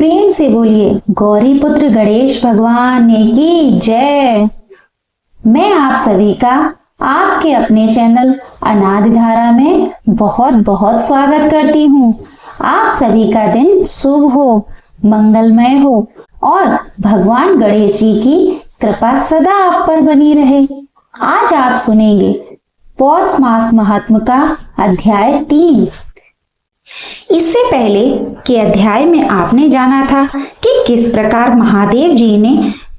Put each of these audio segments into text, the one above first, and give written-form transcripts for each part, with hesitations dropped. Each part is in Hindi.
प्रेम से बोलिए गौरी पुत्र गणेश भगवान की जय। मैं आप सभी का आपके अपने चैनल अनादि धारा में बहुत बहुत स्वागत करती हूँ। आप सभी का दिन शुभ हो, मंगलमय हो और भगवान गणेश जी की कृपा सदा आप पर बनी रहे। आज आप सुनेंगे पौष मास महात्म का अध्याय 3। इससे पहले के अध्याय में आपने जाना था कि किस प्रकार महादेव जी ने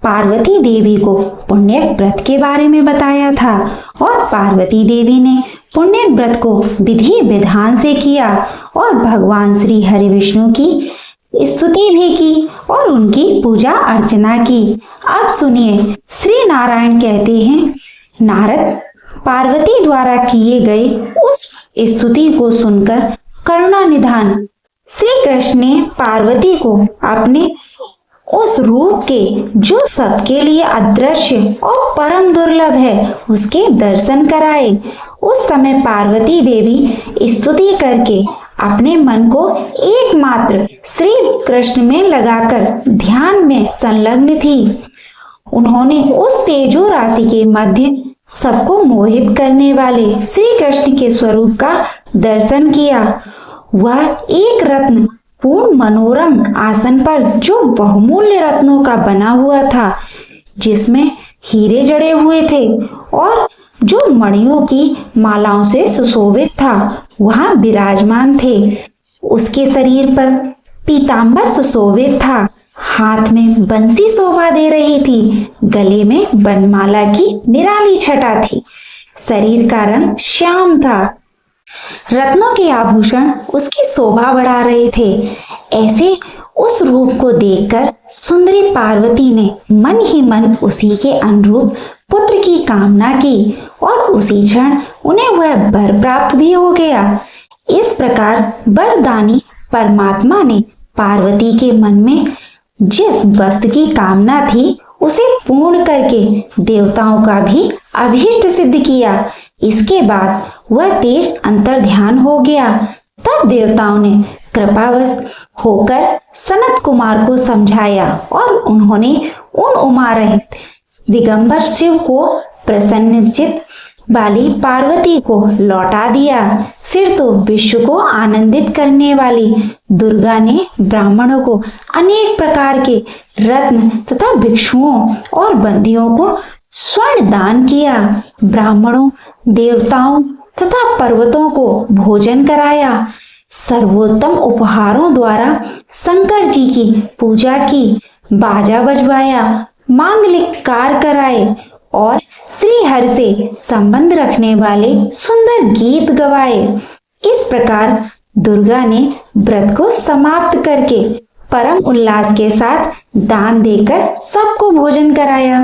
पार्वती देवी को पुण्य व्रत के बारे में बताया था और पार्वती देवी ने पुण्य व्रत को विधि विधान से किया और भगवान श्री हरि विष्णु की स्तुति भी की और उनकी पूजा अर्चना की। अब सुनिए, श्री नारायण कहते हैं, नारद पार्वती द्वारा किए गए उस स्तुति को सुनकर करुणा निधान श्री कृष्ण ने पार्वती को अपने उस रूप के जो सबके लिए अदृश्य और परम दुर्लभ है उसके दर्शन कराए। उस समय पार्वती देवी स्तुति करके अपने मन को एकमात्र श्री कृष्ण में लगाकर ध्यान में संलग्न थी। उन्होंने उस तेजो राशि के मध्य सबको मोहित करने वाले श्री कृष्ण के स्वरूप का दर्शन किया। वह एक रत्न पूर्ण मनोरम आसन पर जो बहुमूल्य रत्नों का बना हुआ था, जिसमें हीरे जड़े हुए थे और जो मणियों की मालाओं से सुशोभित था, वहां विराजमान थे। उसके शरीर पर पीतांबर सुशोभित था, हाथ में बंसी शोभा दे रही थी, गले में वनमाला की निराली छटा थी, शरीर का रंग श्याम था, रत्नों के आभूषण उसकी शोभा बढ़ा रहे थे। ऐसे उस रूप को देखकर सुंदरी पार्वती ने मन ही मन उसी के अनुरूप पुत्र की कामना की और उसी क्षण उन्हें वह वर प्राप्त भी हो गया। इस प्रकार वरदानी परमात्मा ने पार्वती के मन में जिस वस्तु की कामना थी उसे पूर्ण करके देवताओं का भी अभीष्ट सिद्ध किया। इसके बाद वह तेज अंतर्ध्यान हो गया। तब देवताओं ने कृपावश होकर सनत कुमार को समझाया और उन्होंने उन उमा रहित दिगंबर शिव को प्रसन्नचित वाली पार्वती को लौटा दिया। फिर तो विश्व को आनंदित करने वाली दुर्गा ने ब्राह्मणों को अनेक प्रकार के रत्न तथा भिक्षुओं और बंदियों को स्वर्ण दान किया। ब्राह्मणों, देवताओं तथा पर्वतों को भोजन कराया। सर्वोत्तम उपहारों द्वारा शंकर जी की पूजा की, बाजा बजवाया, मांगलिक कार्य कराए और श्री हरि से संबंध रखने वाले सुंदर गीत गवाए। इस प्रकार दुर्गा ने व्रत को समाप्त करके परम उल्लास के साथ दान देकर सबको भोजन कराया।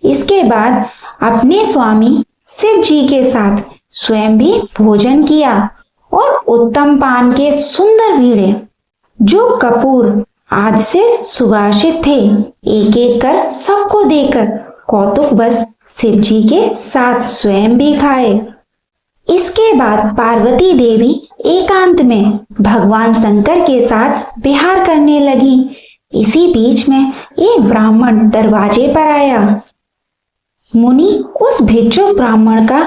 इसके बाद अपने स्वामी शिव जी के साथ स्वयं भी भोजन किया और उत्तम पान के सुंदर वीड़े जो कपूर आदि से सुवासित थे, एक एक कर सबको देकर कौतुक बस शिव जी के साथ स्वयं भी खाए। इसके बाद पार्वती देवी एकांत में भगवान शंकर के साथ विहार करने लगी। इसी बीच में एक ब्राह्मण दरवाजे पर आया। मुनि उस भिक्षुक ब्राह्मण का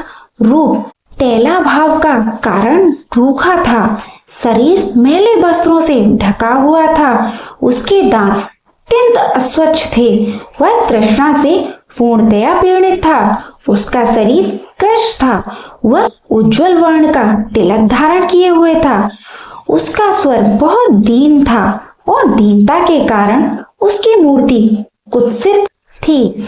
रूप तैला भाव का कारण रूखा था, शरीर मैले वस्त्रों से ढका हुआ था, उसके दांत अत्यंत अस्वच्छ थे, वह तृष्णा से पूर्णतया पीड़ित था, उसका शरीर कृश था, वह उज्जवल वर्ण का तिलक धारण किए हुए था, उसका स्वर बहुत दीन था और दीनता के कारण उसकी मूर्ति कुत्सित थी।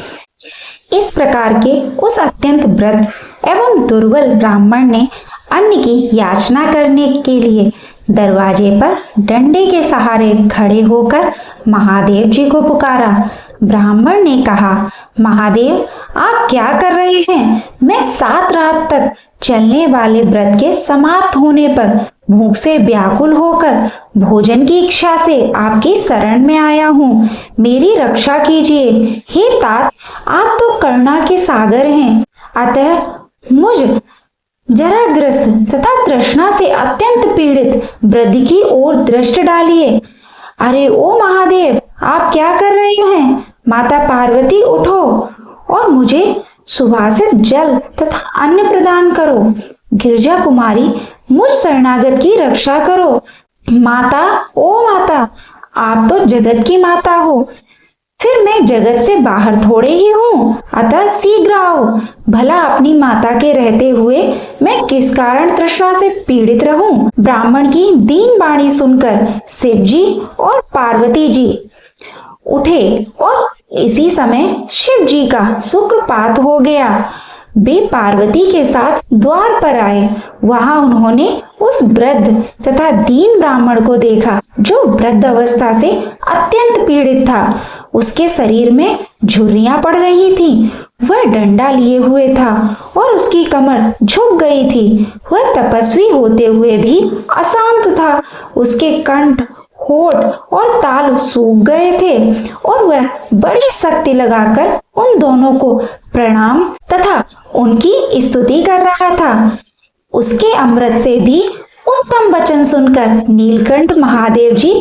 इस प्रकार के उस अत्यंत वृद्ध एवं दुर्बल ब्राह्मण ने अन्न की याचना करने के लिए दरवाजे पर डंडे के सहारे खड़े होकर महादेव जी को पुकारा। ब्राह्मण ने कहा, महादेव आप क्या कर रहे हैं? मैं 7 रात तक चलने वाले व्रत के समाप्त होने पर भूख से व्याकुल होकर भोजन की इच्छा से आपकी शरण में आया हूँ, मेरी रक्षा कीजिए। हे तात, आप तो करुणा के सागर हैं, अतः मुझ जराग्रस्त तथा तृष्णा से अत्यंत पीड़ित वृद्ध की ओर दृष्टि डालिए। अरे ओ महादेव, आप क्या कर रहे हैं? माता पार्वती उठो और मुझे सुवासित जल तथा अन्न प्रदान करो। गिरजा कुमारी, मुझ शरणागत की रक्षा करो। माता, ओ माता, आप तो जगत की माता हो, फिर मैं जगत से बाहर थोड़े ही हूँ, अतः शीघ्र आओ। भला अपनी माता के रहते हुए मैं किस कारण तृष्णा से पीड़ित रहूं? ब्राह्मण की दीन वाणी सुनकर शिव जी और पार्वती जी उठे और इसी समय शिव जी का शुक्रपात हो गया। वे पार्वती के साथ द्वार पर आए। वहां उन्होंने उस वृद्ध तथा दीन ब्राह्मण को देखा जो वृद्ध अवस्था से अत्यंत पीड़ित था। उसके शरीर में झुर्रियां पड़ रही थीं। वह डंडा लिए हुए था और उसकी कमर झुक गई थी। वह तपस्वी होते हुए भी अशांत था। उसके कंठ, होठ और तालु सूख गए थे और वह बड़ी शक्ति लगाकर उन दोनों को प्रणाम तथा उनकी स्तुति कर रहा था। उसके अमृत से भी उत्तम वचन सुनकर नीलकंठ महादेव जी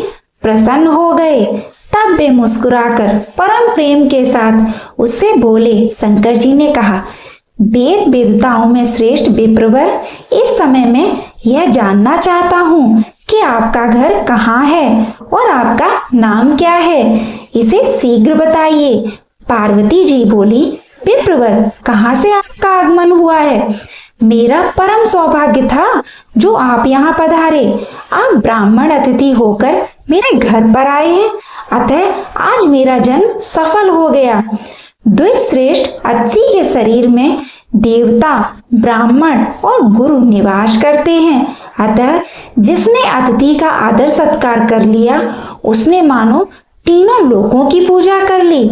प्रसन्न हो गए। तब वे मुस्कुराकर परम प्रेम के साथ उससे बोले। शंकर जी ने कहा, वेद वेदताओं में श्रेष्ठ विप्रवर, इस समय मैं यह जानना चाहता हूँ कि आपका घर कहाँ है और आपका नाम क्या है। इसे शीघ्र बताइए। पार्वती जी बोली, विप्रवर, कहाँ से आपका आगमन हुआ है? मेरा परम सौभाग्य था जो आप यहाँ पधारे। आप ब्राह्मण अतिथि होकर मेरे घर पर आए हैं, अतः आज मेरा जन्म सफल हो गया। द्विज श्रेष्ठ अतिथि के शरीर में देवता, ब्राह्मण और गुरु निवास करते हैं, अतः जिसने अतिथि का आदर सत्कार कर लिया उसने मानो तीनों लोकों की पूजा कर ली।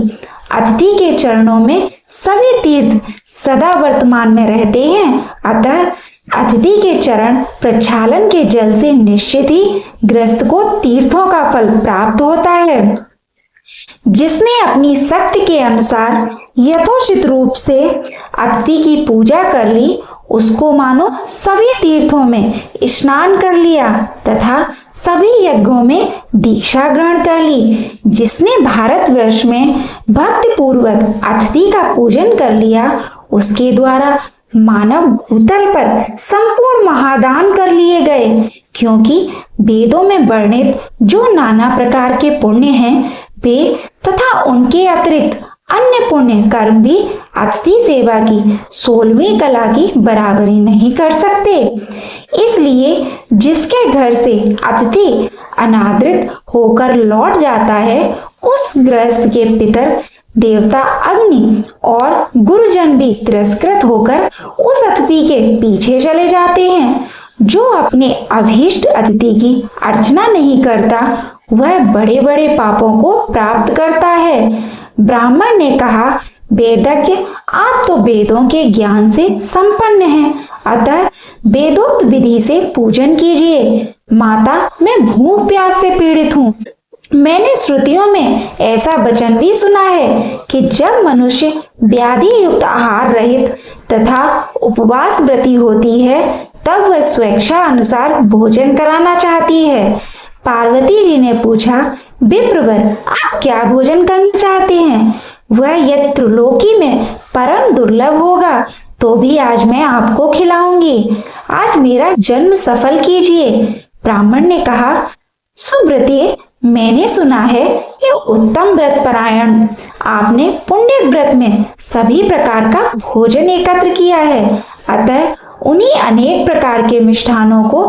अतिथि के चरणों में सभी तीर्थ सदा वर्तमान में रहते हैं, अतः अतिथि के चरण प्रक्षालन के जल से निश्चित ही गृहस्थ को तीर्थों का फल प्राप्त होता है। जिसने अपनी शक्ति के अनुसार यथोचित रूप से अतिथि की पूजा कर ली उसको मानो सभी तीर्थों में स्नान कर लिया तथा सभी यज्ञों में दीक्षा ग्रहण कर ली। जिसने भारतवर्ष में भक्ति पूर्वक अतिथि का पूजन कर लिया उसके द्वारा मानव भूतल पर संपूर्ण महादान कर लिए गए, क्योंकि वेदों में वर्णित जो नाना प्रकार के पुण्य हैं वे तथा उनके अतिरिक्त अन्य पुण्य कर्म भी अतिथि सेवा की 16वीं कला की बराबरी नहीं कर सकते। इसलिए जिसके घर से अतिथि अनादृत होकर लौट जाता है उस गृहस्थ के पितर देवता अग्नि और गुरुजन भी तिरस्कृत होकर उस अतिथि के पीछे चले जाते हैं। जो अपने अभीष्ट अतिथि की अर्चना नहीं करता वह बड़े बड़े पापों को प्राप्त करता है। ब्राह्मण ने कहा, वेदज्ञ, आप तो वेदों के ज्ञान से संपन्न हैं, अतः वेदोक्त विधि से पूजन कीजिए। माता, मैं भूख प्यास से पीड़ित हूँ। मैंने श्रुतियों में ऐसा वचन भी सुना है कि जब मनुष्य व्याधि युक्त आहार रहित तथा उपवास व्रती होती है तब वह स्वेच्छा अनुसार भोजन कराना चाहती है। पार्वती जी ने पूछा, विप्रवर, आप क्या भोजन करना चाहते हैं? वह यदि त्रिलोकी में परम दुर्लभ होगा तो भी आज मैं आपको खिलाऊंगी। आज मेरा जन्म सफल कीजिए। ब्राह्मण ने कहा, सुव्रते, मैंने सुना है कि उत्तम व्रत परायण आपने पुण्य व्रत में सभी प्रकार का भोजन एकत्र किया है, अतः उन्हीं अनेक प्रकार के मिष्ठानों को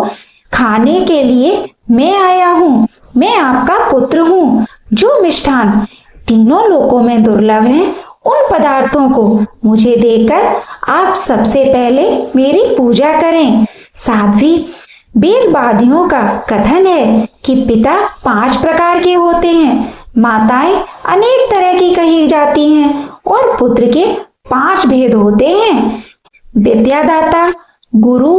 खाने के लिए मैं आया हूँ। मैं आपका पुत्र हूँ। जो मिष्ठान तीनों लोकों में दुर्लभ हैं उन पदार्थों को मुझे देकर आप सबसे पहले मेरी पूजा करें। साध्वी, वेदवादियों का कथन है कि पिता 5 प्रकार के होते हैं, माताएं अनेक तरह की कही जाती हैं और पुत्र के 5 भेद होते हैं, विद्यादाता, गुरु,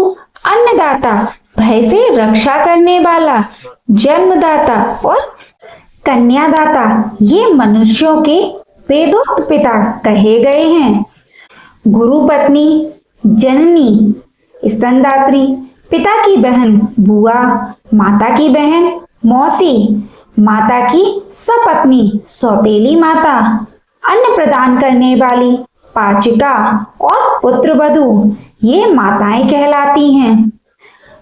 अन्नदाता, भय से रक्षा करने वाला, जन्मदाता और कन्यादाता। ये मनुष्यों के वेदोक्त पिता कहे गए हैं। गुरु पत्नी, जननी, स्तनदात्री, पिता की बहन बुआ, माता की बहन मौसी, माता की सपत्नी सौतेली माता, अन्न प्रदान करने वाली पाचिका और पुत्रवधू ये माताएं कहलाती हैं।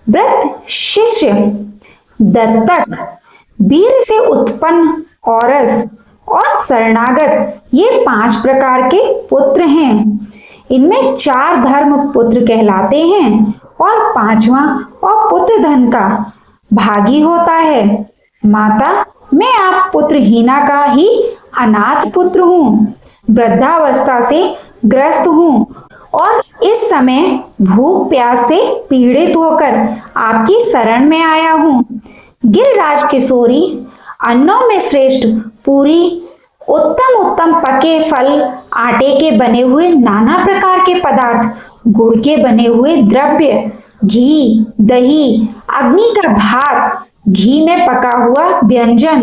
व्रत शिष्य, दत्तक, वीर से उत्पन्न औरस और शरणागत ये 5 प्रकार के पुत्र हैं। इनमें 4 धर्म पुत्र कहलाते हैं और 5वां और पुत्र धन का भागी होता है। माता, मैं आप पुत्रहीना का ही अनाथ पुत्र हूँ। वृद्धावस्था से ग्रस्त हूँ और इस समय भूख प्यास से पीड़ित होकर आपकी शरण में आया हूँ। गिरिराज किशोरी, अन्नों में श्रेष्ठ पूरी, उत्तम उत्तम पके फल, आटे के बने हुए नाना प्रकार के पदार्थ, गुड़ के बने हुए द्रव्य, घी, दही, अग्नि का भात, घी में पका हुआ व्यंजन,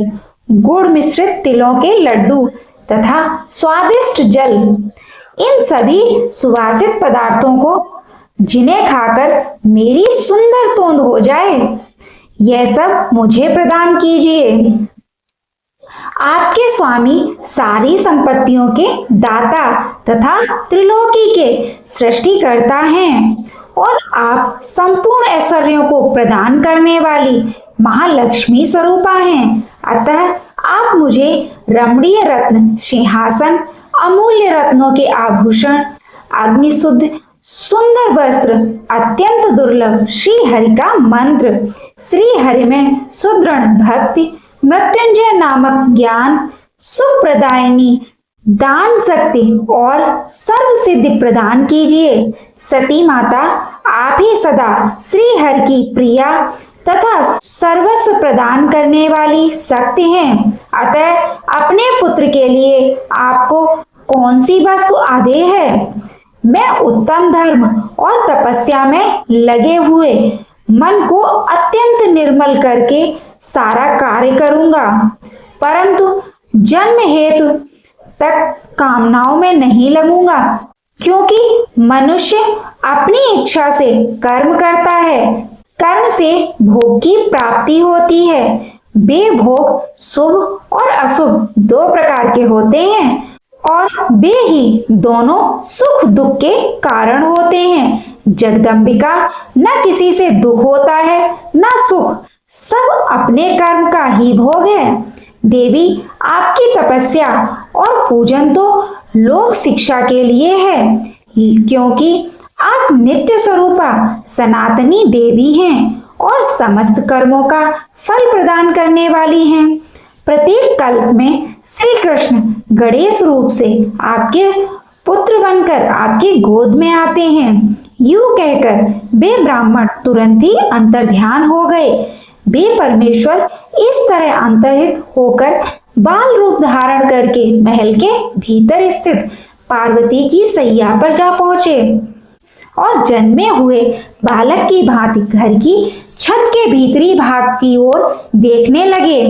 गुड़ मिश्रित तिलों के लड्डू तथा स्वादिष्ट जल, इन सभी सुवासित पदार्थों को जिन्हें खाकर मेरी सुंदर तोंद हो जाए, यह सब मुझे प्रदान कीजिए। आपके स्वामी सारी संपत्तियों के दाता तथा त्रिलोकी के सृष्टिकर्ता हैं और आप संपूर्ण ऐश्वर्यों को प्रदान करने वाली महालक्ष्मी स्वरूपा हैं। अतः आप मुझे रमणीय रत्न सिंहासन, अमूल्य रत्नों के आभूषण, अग्निशुद्ध सुंदर वस्त्र, अत्यंत दुर्लभ श्री हरि का मंत्र, श्री हरि में सुदृढ़ भक्ति, मृत्युंजय नामक ज्ञान, सुख प्रदायिनी दान शक्ति और सर्व सिद्धि प्रदान कीजिए। सती माता, आप ही सदा श्री हरि की प्रिया तथा सर्वस्व प्रदान करने वाली शक्ति हैं। अतः अपने पुत्र के लिए आपको कौन सी वस्तु आदेय है? मैं उत्तम धर्म और तपस्या में लगे हुए मन को अत्यंत निर्मल करके सारा कार्य करूंगा, परंतु जन्म हेतु तक कामनाओं में नहीं लगूंगा, क्योंकि मनुष्य अपनी इच्छा से कर्म करता है। कर्म से भोग की प्राप्ति होती है। वे भोग शुभ और अशुभ 2 प्रकार के होते हैं और वे ही दोनों सुख दुख के कारण होते हैं। जगदम्बिका, न किसी से दुख होता है न सुख, सब अपने कर्म का ही भोग है। देवी, आपकी तपस्या और पूजन तो लोक शिक्षा के लिए है, क्योंकि आप नित्य स्वरूपा सनातनी देवी हैं और समस्त कर्मों का फल प्रदान करने वाली हैं। प्रत्येक कल्प में श्री कृष्ण गणेश रूप से आपके पुत्र बनकर आपकी गोद में आते हैं। यूं कहकर वे ब्राह्मण तुरंत ही अंतर्ध्यान हो गए। वे परमेश्वर इस तरह अंतर्हित होकर बाल रूप धारण करके महल के भीतर स्थित पार्वती की सैया पर जा पहुंचे और जन्मे हुए बालक की भांति घर की छत के भीतरी भाग की ओर देखने लगे।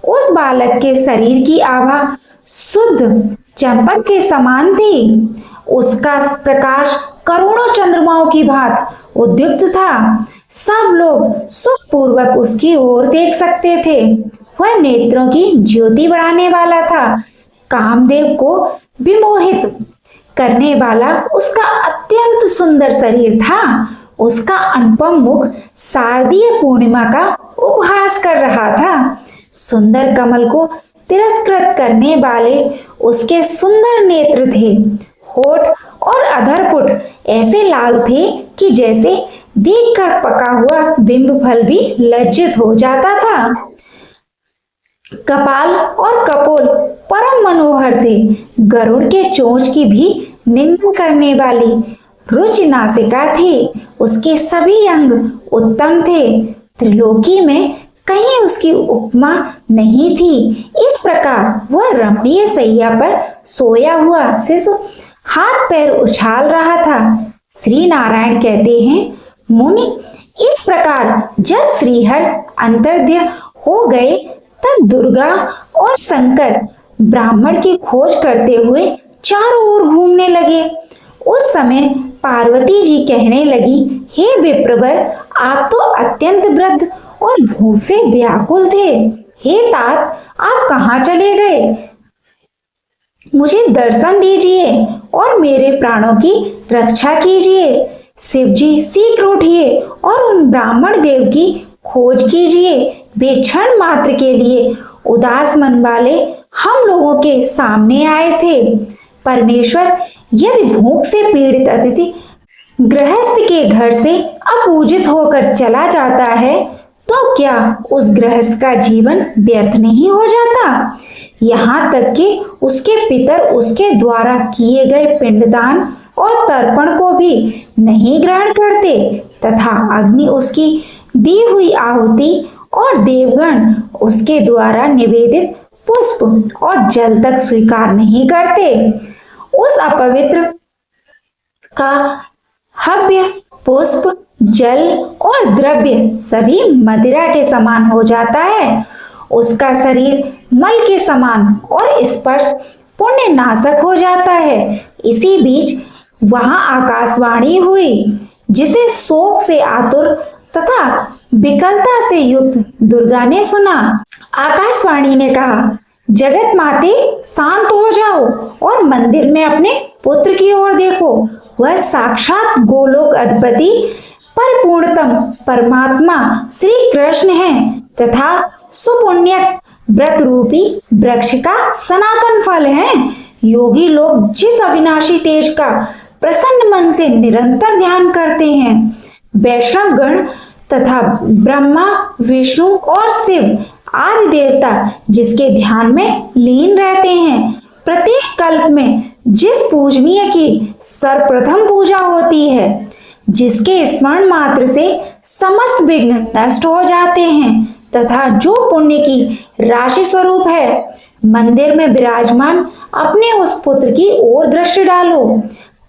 उस बालक के शरीर की आभा शुद्ध चंपक के समान थी। उसका प्रकाश करोड़ों चंद्रमाओं की भांति उद्दीप्त था। सब लोग सुखपूर्वक उसकी ओर देख सकते थे। वह नेत्रों की ज्योति बढ़ाने वाला था। कामदेव को विमोहित करने वाला उसका अत्यंत सुंदर शरीर था। उसका अनुपम मुख शारदीय पूर्णिमा का उपहास कर रहा था। सुंदर कमल को तिरस्कृत करने वाले उसके सुंदर नेत्र थे। होठ और अधरपुट ऐसे लाल थे कि जैसे देखकर पका हुआ बिंब फल भी लज्जित हो जाता था। कपाल और कपोल परम मनोहर थे। गरुड़ के चोंच की भी निंदा करने वाली रुचि नासिका थी। उसके सभी अंग उत्तम थे। त्रिलोकी में कहीं उसकी उपमा नहीं थी। इस प्रकार वह रमणीय सैया पर सोया हुआ शिशु हाथ पैर उछाल रहा था। श्री नारायण कहते हैं, मुनि, इस प्रकार जब श्रीहर अंतर्ध्य हो गए तब दुर्गा और शंकर ब्राह्मण की खोज करते हुए चारों ओर घूमने लगे। उस समय पार्वती जी कहने लगी, हे विप्रवर, आप तो अत्यंत वृद्ध और भूख से व्याकुल थे। हे तात, आप कहाँ चले गए? मुझे दर्शन दीजिए और मेरे प्राणों की रक्षा कीजिए। शिव जी शीघ्र उठिए और उन ब्राह्मण देव की खोज कीजिए। वे क्षण मात्र के लिए उदास मन वाले हम लोगों के सामने आए थे। परमेश्वर, यदि भूख से पीड़ित अतिथि गृहस्थ के घर से अपूजित होकर चला जाता है तो क्या उस गृहस्थ का जीवन व्यर्थ नहीं हो जाता? यहाँ तक कि उसके पितर उसके द्वारा किए गए पिंडदान और तर्पण को भी नहीं ग्रहण करते तथा अग्नि उसकी दी हुई आहुति और देवगण उसके द्वारा निवेदित पुष्प और जल तक स्वीकार नहीं करते। उस अपवित्र का हव्य, पुष्प, जल और द्रव्य सभी मदिरा के समान हो जाता है। उसका शरीर मल के समान और स्पर्श पुण्य नाशक हो जाता है। इसी बीच वहां आकाशवाणी हुई, जिसे शोक से आतुर तथा विकलता से युक्त दुर्गा ने सुना। आकाशवाणी ने कहा, जगत माते, शांत हो जाओ और मंदिर में अपने पुत्र की ओर देखो। वह साक्षात गोलोक अधिपति परिपूर्णतम परमात्मा श्री कृष्ण है तथा सुपुण्य व्रत रूपी वृक्ष का सनातन फल है। योगी लोग जिस अविनाशी तेज का प्रसन्न मन से निरंतर ध्यान करते हैं, वैष्णव गण तथा ब्रह्मा, विष्णु और शिव आदि देवता जिसके ध्यान में लीन रहते हैं, प्रत्येक कल्प में जिस पूजनीय की सर्वप्रथम पूजा होती है, जिसके स्मरण मात्र से समस्त विघ्न नष्ट हो जाते हैं तथा जो पुण्य की राशि स्वरूप है, मंदिर में विराजमान अपने उस पुत्र की ओर दृष्टि डालो।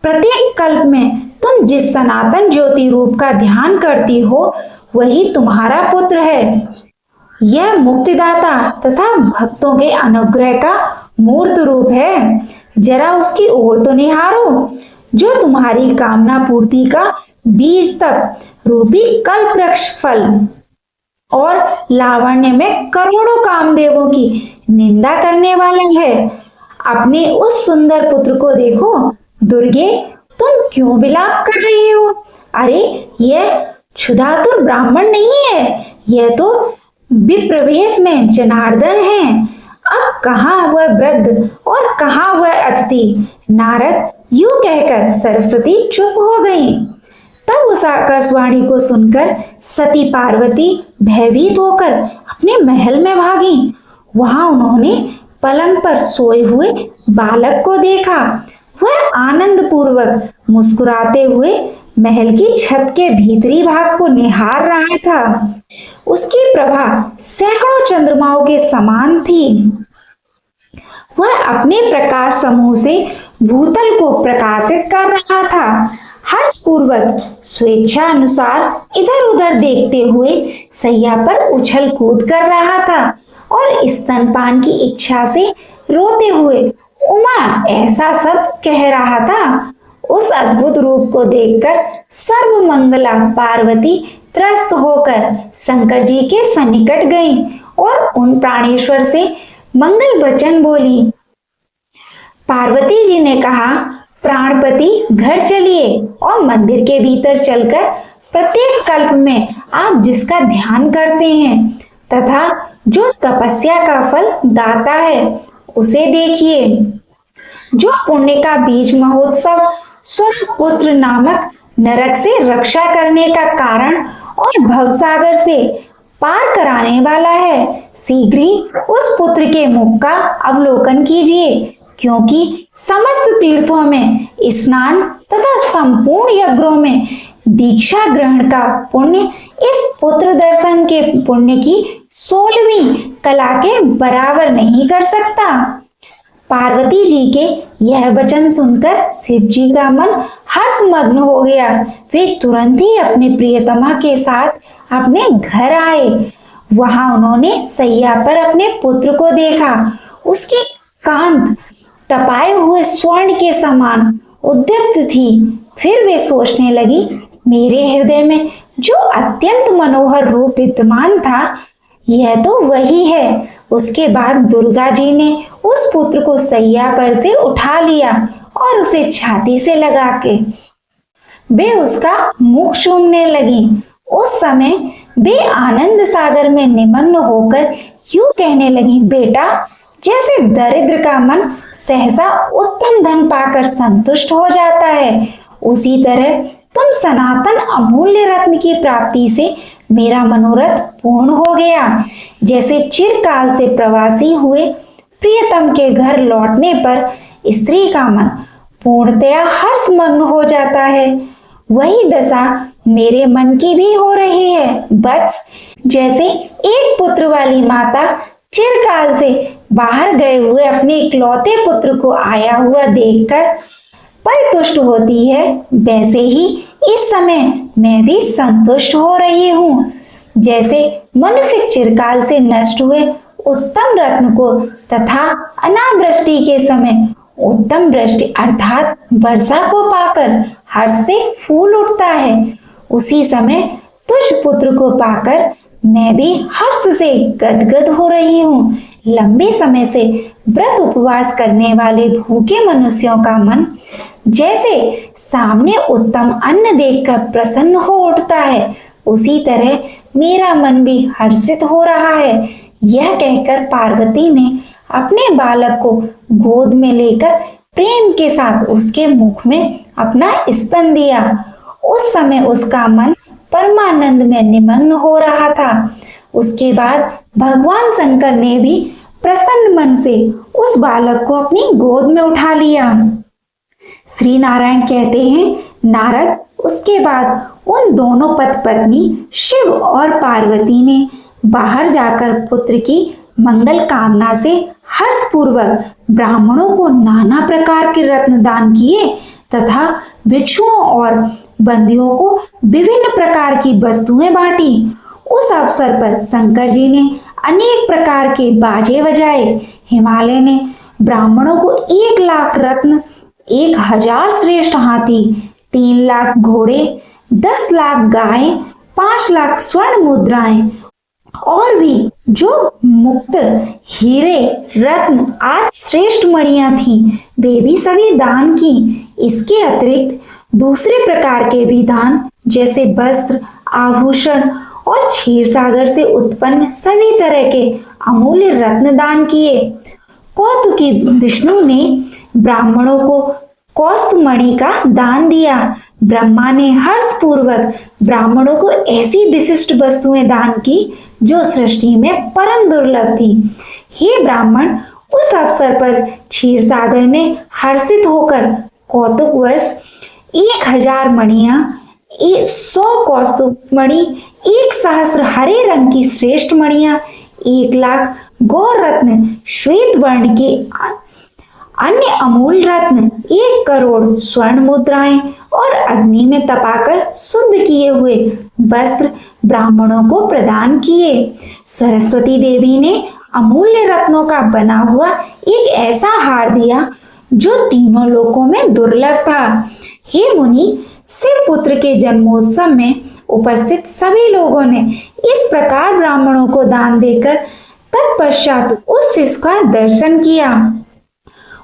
प्रत्येक कल्प में तुम जिस सनातन ज्योति रूप का ध्यान करती हो, वही तुम्हारा पुत्र है। यह मुक्तिदाता तथा भक्तों के अनुग्रह का मूर्त रूप है। जरा उसकी ओर तो निहारो, जो तुम्हारी कामना पूर्ति का बीज तप रूपी कल्प वृक्ष फल और लावण्य में करोड़ों कामदेवों की निंदा करने वाला है। अपने उस सुंदर पुत्र को देखो। दुर्गे, तुम क्यों विलाप कर रही हो? अरे, यह क्षुधातुर ब्राह्मण नहीं है, यह तो विप्रवेश में जनार्दन है। अब कहाँ वह वृद्ध और कहाँ वह अतिथि? नारद यूं कहकर सरस्वती चुप हो गई। तब उस आकाशवाणी को सुनकर सती पार्वती भयभीत होकर अपने महल में भागी। वहां उन्होंने पलंग पर सोए हुए बालक को देखा। वह आनंद पूर्वक मुस्कुराते हुए महल की छत के भीतरी भाग को निहार रहा था। उसकी प्रभा सैकड़ों चंद्रमाओं के समान थी। वह अपने प्रकाश समूह से भूतल को प्रकाशित कर रहा था। हर्ष पूर्वक स्वेच्छा अनुसार इधर उधर देखते हुए सैया पर उछल कूद कर रहा था और स्तनपान की इच्छा से रोते हुए उमा ऐसा सब कह रहा था। उस अद्भुत रूप को देखकर सर्वमंगला पार्वती त्रस्त होकर शंकर जी के सन्निकट गई और उन प्राणेश्वर से मंगल वचन बोली। पार्वती जी ने कहा, प्राणपति घर चलिए और मंदिर के भीतर चलकर प्रत्येक कल्प में आप जिसका ध्यान करते हैं तथा जो तपस्या का फल दाता है, उसे देखिए। जो पुण्य का बीज महोत्सव स्वर्ग पुत्र नामक नरक से रक्षा करने का कारण और भवसागर से पार कराने वाला है, शीघ्र ही उस पुत्र के मुख का अवलोकन कीजिए, क्योंकि समस्त तीर्थों में स्नान तथा संपूर्ण यज्ञों में दीक्षा ग्रहण का पुण्य इस पुत्र दर्शन के पुण्य की 16वीं कला के बराबर नहीं कर सकता। पार्वती जी के यह वचन सुनकर शिव जी का मन हर्षमग्न हो गया। वे तुरंत ही अपने प्रियतमा के साथ अपने घर आए। वहां उन्होंने सैया पर अपने पुत्र को देखा। उसकी कांत तपाए हुए स्वर्ण के समान उद्दीप्त थी। फिर वे सोचने लगी, मेरे हृदय में जो अत्यंत मनोहर रूप विद्यमान था, यह तो वही है। उसके बाद दुर्गा जी ने उस पुत्र को सैया पर से उठा लिया और उसे छाती से लगा के वे उसका मुख चूमने लगी। उस समय वे आनंद सागर में निमग्न होकर यूं कहने लगी, बेटा, जैसे दरिद्र का मन सहसा उत्तम धन पाकर संतुष्ट हो जाता है, उसी तरह तुम सनातन अमूल्य रत्न की प्राप्ति से मेरा मनोरथ पूर्ण हो गया। जैसे चिरकाल से प्रवासी हुए प्रियतम के घर लौटने पर स्त्री का मन पूर्णतया हर्षमग्न हो जाता है, वही दशा मेरे मन की भी हो रही है। बस जैसे एक पुत्र वाली माता चिरकाल से बाहर गए हुए अपने इकलौते पुत्र को आया हुआ देखकर परितुष्ट होती है, वैसे ही इस समय मैं भी संतुष्ट हो रही हूँ। जैसे मनुष्य चिरकाल से नष्ट हुए उत्तम रत्न को तथा अनावृष्टि के समय उत्तम वृष्टि अर्थात वर्षा को पाकर हर्ष से फूल उठता है, उसी समय तुझ पुत्र को पाकर मैं भी हर्ष से गदगद हो रही हूँ। लंबे समय से व्रत उपवास करने वाले भूखे मनुष्यों का मन जैसे सामने उत्तम अन्न देखकर प्रसन्न हो उठता है, उसी तरह मेरा मन भी हर्षित हो रहा है। यह कहकर पार्वती ने अपने बालक को गोद में लेकर प्रेम के साथ उसके मुख में अपना स्तन दिया। उस समय उसका मन परमानंद में निमग्न हो रहा था। उसके बाद भगवान शंकर ने भी प्रसन्न मन से उस बालक को अपनी गोद में उठा लिया। श्री नारायण कहते हैं, नारद, उसके बाद उन दोनों पति पत्नी शिव और पार्वती ने बाहर जाकर पुत्र की मंगल कामना से हर्षपूर्वक ब्राह्मणों को नाना प्रकार के रत्न दान किए तथा भिक्षुओं और बंदियों को विभिन्न प्रकार की वस्तुएं बांटी। उस अवसर पर शंकर जी ने अनेक प्रकार के बाजे बजाए। हिमालय ने ब्राह्मणों को 1 लाख रत्न, 1000 श्रेष्ठ हाथी, 3 लाख घोड़े, 10 लाख गायें, 5 लाख स्वर्ण मुद्राएं और भी जो मुक्त हीरे रत्न आदि श्रेष्ठ मणियां थीं, वे भी सभी दान की। इसके अतिरिक्त दूसरे प्रकार के भी दान जैसे वस्त्र, आभूषण और क्षीर सागर से उत्पन्न सभी तरह के अमूल्य रत्न दान किए। कौतुकी विष्णु ने ब्राह्मणों को कौस्तुमणि का दान दिया। ब्रह्मा ने हर्षपूर्वक ब्राह्मणों को ऐसी विशिष्ट वस्तुएं दान की जो सृष्टि में परम दुर्लभ थी। हे ब्राह्मण, उस अवसर पर क्षीर सागर ने हर्षित होकर कौतुकवश 1000 मणियां, 100 कौस्तुभमणि, 1000 हरे रंग की श्रेष्ठ मणियां, 1 लाख गौर रत्न, श्वेत वर्ण के अन्य अमूल रत्न, 1 करोड़ स्वर्ण मुद्राएं और अग्नि में तपाकर शुद्ध किए हुए वस्त्र ब्राह्मणों को प्रदान किए। सरस्वती देवी ने अमूल्य रत्नों का बना हुआ एक ऐसा हार दिया जो तीनों लोकों में दुर्लभ था। हे मुनि, शिव पुत्र के जन्मोत्सव में उपस्थित सभी लोगों ने इस प्रकार ब्राह्मणों को दान देकर तत्पश्चात उस शिशु का दर्शन किया।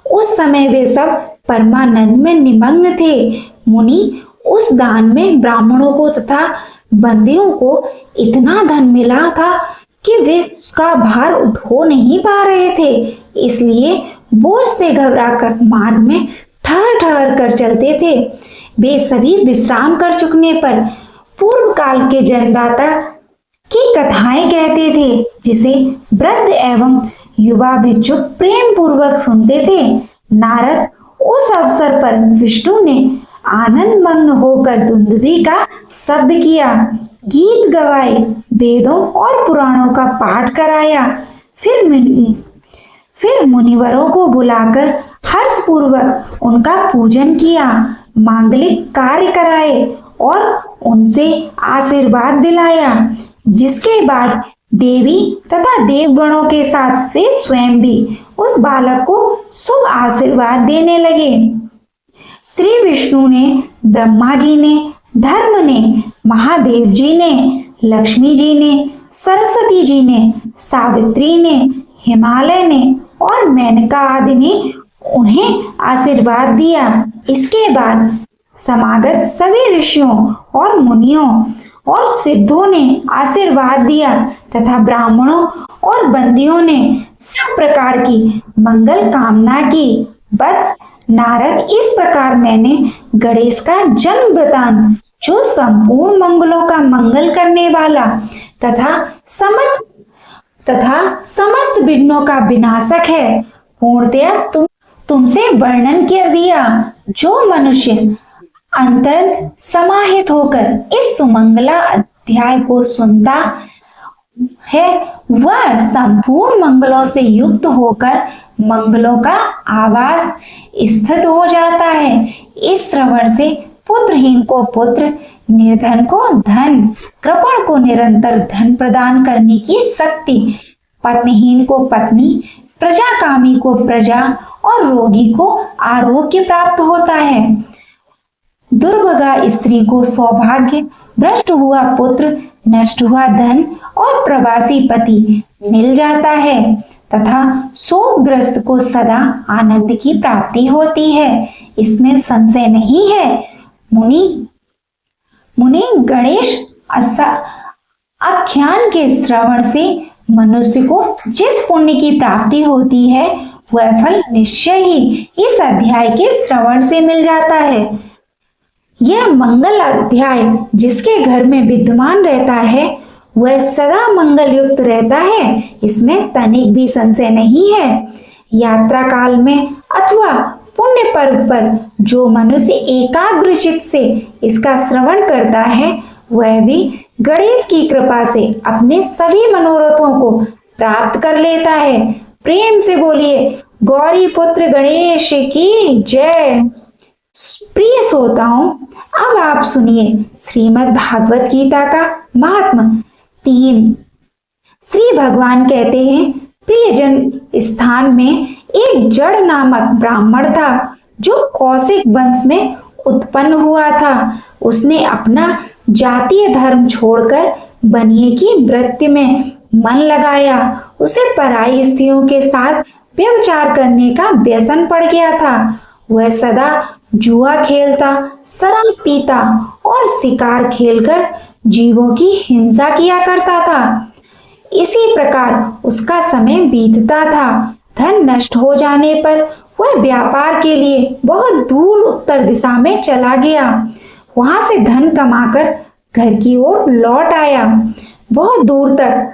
उस समय वे सब परमानंद में निमग्न थे। मुनि, उस दान में ब्राह्मणों को तथा बंदियों को इतना धन मिला था कि वे उसका भार उठो नहीं पा रहे थे, इसलिए बोझ से घबराकर मार्ग में ठहर ठहर कर चलते थे। वे सभी विश्राम कर चुकने पर पूर्व काल के जन्मदाता की कथाएं कहते थे, जिसे वृद्ध एवं युवा भिक्षुक प्रेम पूर्वक सुनते थे। नारद, उस अवसर पर विष्णु ने आनंद मग्न होकर दुंदुभी का शब्द किया, गीत गवाए, वेदों और पुराणों का पाठ कराया। फिर मुनिवरों को बुलाकर हर्षपूर्वक उनका पूजन किया, मांगलिक कार्य कराए और उनसे आशीर्वाद दिलाया। जिसके बाद देवी तथा देवगणों के साथ वे स्वयं भी उस बालक को शुभ आशीर्वाद देने लगे। श्री विष्णु ने, ब्रह्मा जी ने, धर्म ने, महादेव जी ने, लक्ष्मी जी ने, सरस्वती जी ने, सावित्री ने, हिमालय ने और मेनका आदि ने उन्हें आशीर्वाद दिया। इसके बाद समागत सभी ऋषियों और मुनियों और सिद्धों ने आशीर्वाद दिया तथा ब्राह्मणों और बंदियों ने सब प्रकार की मंगल कामना की। बस नारद, इस प्रकार मैंने गणेश का जन्म वृतांत, जो संपूर्ण मंगलों का मंगल करने वाला तथा समस्त विघ्नों का विनाशक है, पूर्णतया तुमसे वर्णन कर दिया। जो मनुष्य अंततः समाहित होकर इस सुमंगला अध्याय को सुनता है, वह संपूर्ण मंगलों से युक्त होकर मंगलों का आवास स्थित हो जाता है। इस श्रवण से पुत्रहीन को पुत्र, निर्धन को धन, कृपण को निरंतर धन प्रदान करने की शक्ति, पत्नीहीन को पत्नी, प्रजाकामी को प्रजा और रोगी को आरोग्य प्राप्त होता है। दुर्भगा स्त्री को सौभाग्य, भ्रष्ट हुआ पुत्र, नष्ट हुआ धन और प्रवासी पति मिल जाता है तथा शोकग्रस्त को सदा आनंद की प्राप्ति होती है। इसमें संशय नहीं है। मुनि गणेश आख्यान के श्रवण से मनुष्य को जिस पुण्य की प्राप्ति होती है, वह फल निश्चय ही इस अध्याय के श्रवण से मिल जाता है। यह मंगल अध्याय जिसके घर में विद्यमान रहता है, वह सदा मंगल युक्त रहता है, इसमें तनिक भी संशय नहीं है। यात्रा काल में अथवा पुण्य पर्व पर जो मनुष्य एकाग्रचित्त से इसका श्रवण करता है, वह भी गणेश की कृपा से अपने सभी मनोरथों को प्राप्त कर लेता है। प्रेम से बोलिए गौरी पुत्र गणेश की जय। प्रिय श्रोताओं, अब आप सुनिए श्रीमद् भागवत गीता का महात्म्य 3। श्री भगवान कहते हैं, प्रियजन स्थान में एक जड़ नामक ब्राह्मण था जो कौशिक वंश में उत्पन्न हुआ था। उसने अपना जातीय धर्म छोड़कर बनिए की वृत्ति में मन लगाया। उसे पराई स्त्रियों के साथ व्यभिचार करने का व्यसन पड़ गया था। वह सदा जुआ खेलता, शराब पीता और शिकार खेलकर जीवों की हिंसा किया करता था। इसी प्रकार उसका समय बीतता था। धन नष्ट हो जाने पर वह व्यापार के लिए बहुत दूर उत्तर दिशा में चला गया। वहां से धन कमाकर घर की ओर लौट आया। बहुत दूर तक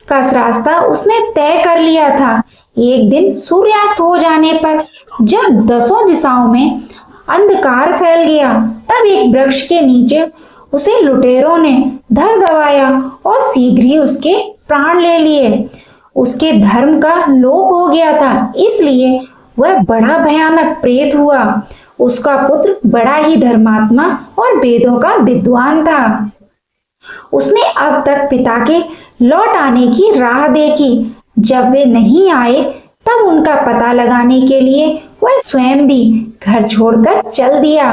का रास्ता उसने तय कर लिया था। एक दिन सूर्यास्त हो जाने पर जब दसों दिशाओं में अंधकार फैल गया, तब एक वृक्ष के नीचे उसे लुटेरों ने धर दबाया और शीघ्र ही उसके प्राण ले लिए। उसके धर्म का लोप हो गया था, इसलिए वह बड़ा भयानक प्रेत हुआ। उसका पुत्र बड़ा ही धर्मात्मा और वेदों का विद्वान था। उसने अब तक पिता के लौट आने की राह देखी। जब वे नहीं आए, तब उनका पता लगाने के लिए वह स्वयं भी घर छोड़कर चल दिया।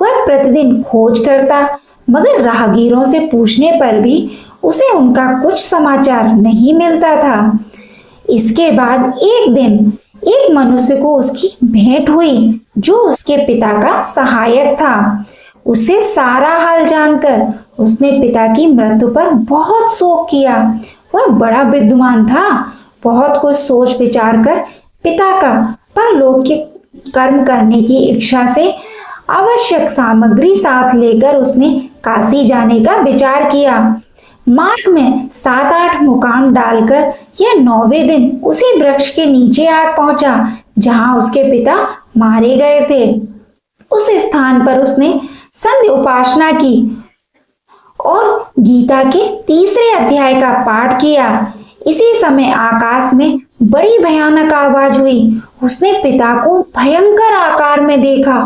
वह प्रतिदिन खोज करता, मगर राहगीरों से पूछने पर भी उसे उनका कुछ समाचार नहीं मिलता था। इसके बाद एक दिन एक मनुष्य को उसकी भेंट हुई जो उसके पिता का सहायक था। उसे सारा हाल जानकर उसने पिता की मृत्यु पर बहुत शोक किया। वह बड़ा विद्वान था। बहुत कुछ सोच विचार कर पिता का परलोक के कर्म करने की इच्छा से आवश्यक सामग्री साथ लेकर उसने काशी जाने का विचार किया। मार्ग में 7-8 मुकाम डालकर यह 9वें दिन उसी वृक्ष के नीचे आ पहुंचा जहां उसके पिता मारे गए थे। उस स्थान पर उसने संध्या उपासना की और गीता के 3रे अध्याय का पाठ किया। इसी समय आकाश में बड़ी भयानक आवाज हुई। उसने पिता को भयंकर आकार में देखा।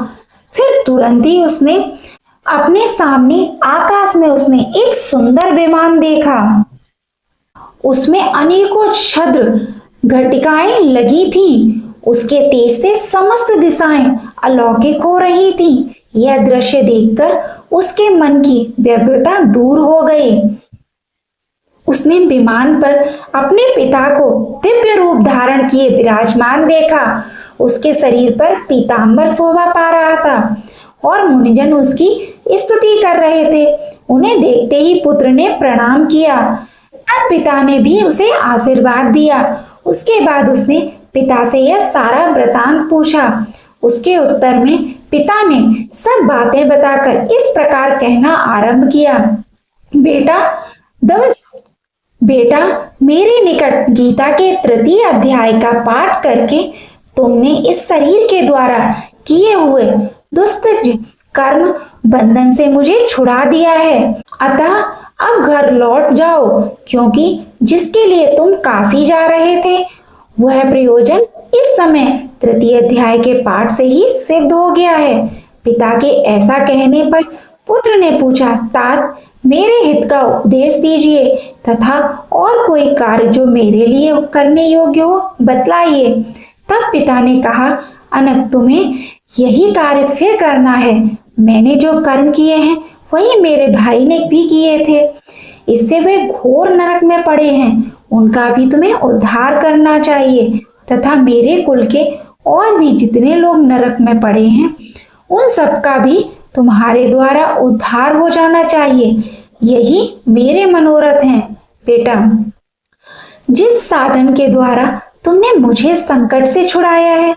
फिर तुरंत ही उसने अपने सामने आकाश में उसने एक सुंदर विमान देखा। उसमें अनेकों छद्र घटिकाएं लगी थी। उसके तेज से समस्त दिशाएं अलौकिक हो रही थी। यह दृश्य देखकर उसके मन की व्यग्रता दूर हो गई। उसने विमान पर अपने पिता को दिव्य रूप धारण किए विराजमान देखा। उसके शरीर पर पीतांबर शोभा पा रहा था और मुनिजन उसकी स्तुति कर रहे थे। उन्हें देखते ही पुत्र ने प्रणाम किया। तब पिता ने भी उसे आशीर्वाद दिया। उसके बाद उसने पिता से यह सारा वृतांत पूछा। उसके उत्तर में पिता ने सब बातें बताकर इस प्रकार कहना आरंभ किया। बेटा, मेरे निकट गीता के तृतीय अध्याय का पाठ करके तुमने इस शरीर के द्वारा किए हुए दुष्कृत्य कर्म बंधन से मुझे छुड़ा दिया है। अतः अब घर लौट जाओ, क्योंकि जिसके लिए तुम काशी जा रहे थे वह प्रयोजन इस समय तृतीय अध्याय के पाठ से ही सिद्ध हो गया है। पिता के ऐसा कहने पर पुत्र ने पूछा, तात मेरे हित का उपदेश दीजिए तथा और कोई कार्य जो मेरे लिए करने योग्य हो बतलाइए। तब पिता ने कहा, अनक तुम्हें यही कार्य फिर करना है। मैंने जो कर्म किए हैं वही मेरे भाई ने भी किए थे। इससे वे घोर नरक में पड़े हैं। उनका भी तुम्हें उद्धार करना चाहिए तथा मेरे कुल के और भी जितने लोग नरक में पड़े हैं उन सब का भी तुम्हारे द्वारा उद्धार हो जाना चाहिए। यही मेरे मनोरथ हैं। बेटा, जिस साधन के द्वारा तुमने मुझे संकट से छुड़ाया है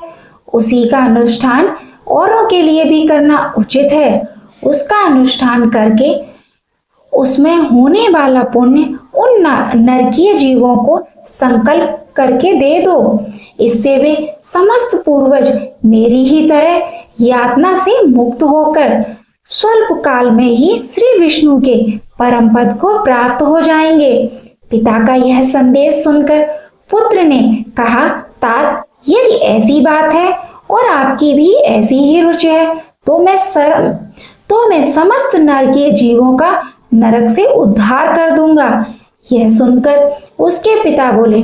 उसी का अनुष्ठान औरों के लिए भी करना उचित है। उसका अनुष्ठान करके उसमें होने वाला पुण्य उन नरकीय जीवों को संकल्प करके दे दो। इससे वे समस्त पूर्वज मेरी ही तरह यातना से मुक्त होकर स्वल्प काल में ही श्री विष्णु के परम पद को प्राप्त हो जाएंगे। पिता का यह संदेश सुनकर पुत्र ने कहा, तात यदि ऐसी बात है और आपकी भी ऐसी ही रुचि है तो मैं समस्त नरकीय जीवों का नरक से उद्धार कर दूंगा। यह सुनकर उसके पिता बोले,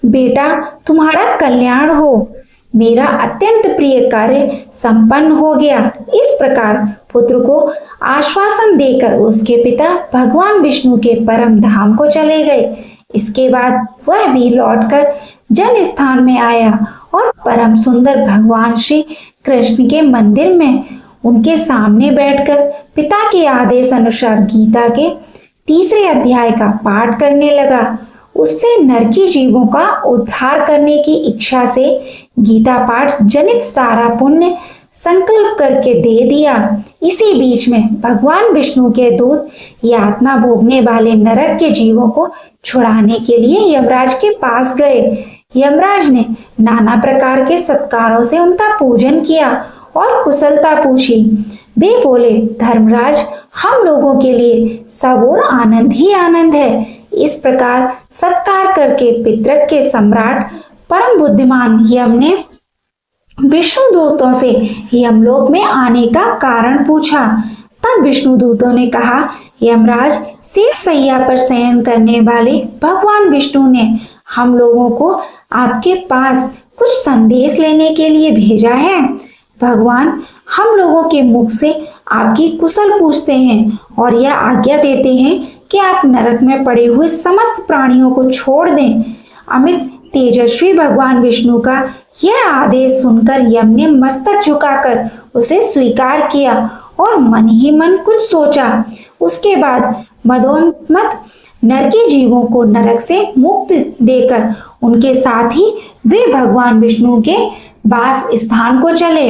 बेटा तुम्हारा कल्याण हो। मेरा अत्यंत प्रिय कार्य संपन्न हो गया। इस प्रकार पुत्र को आश्वासन देकर उसके पिता भगवान विष्णु के परम धाम को चले गए। इसके बाद वह भी लौटकर जन स्थान में आया और परम सुंदर भगवान श्री कृष्ण के मंदिर में उनके सामने बैठकर पिता के आदेश अनुसार गीता के तीसरे अध्याय का पाठ करने लगा। उससे नरकी जीवों का उद्धार करने की इच्छा से गीता पाठ जनित सारा पुण्य संकल्प करके दे दिया। इसी बीच में भगवान विष्णु के दूत यातना भोगने वाले नरक के जीवों को छुड़ाने के लिए यमराज के पास गए। यमराज ने नाना प्रकार के सत्कारों से उनका पूजन किया और कुशलता पूछी। वे बोले, धर्मराज हम लोगों के लिए सब और आनंद ही आनंद है। इस प्रकार सत्कार करके पितृक के सम्राट परम बुद्धिमान यम ने विष्णु दूतों से यमलोक में आने का कारण पूछा। तब विष्णु दूतों ने कहा, यमराज शेष सैया पर शयन करने वाले भगवान विष्णु ने हम लोगों को आपके पास कुछ संदेश लेने के लिए भेजा है। भगवान हम लोगों के मुख से आपकी कुशल पूछते हैं और यह आज्ञा देते हैं कि आप नरक में पड़े हुए समस्त प्राणियों को छोड़ दें। अमित तेजस्वी भगवान विष्णु का यह आदेश सुनकर यम ने मस्तक झुकाकर उसे स्वीकार किया और मन ही मन कुछ सोचा। उसके बाद मदोन्मत्त नरकी जीवों को नरक से मुक्त देकर उनके साथ ही वे भगवान विष्णु के वास स्थान को चले।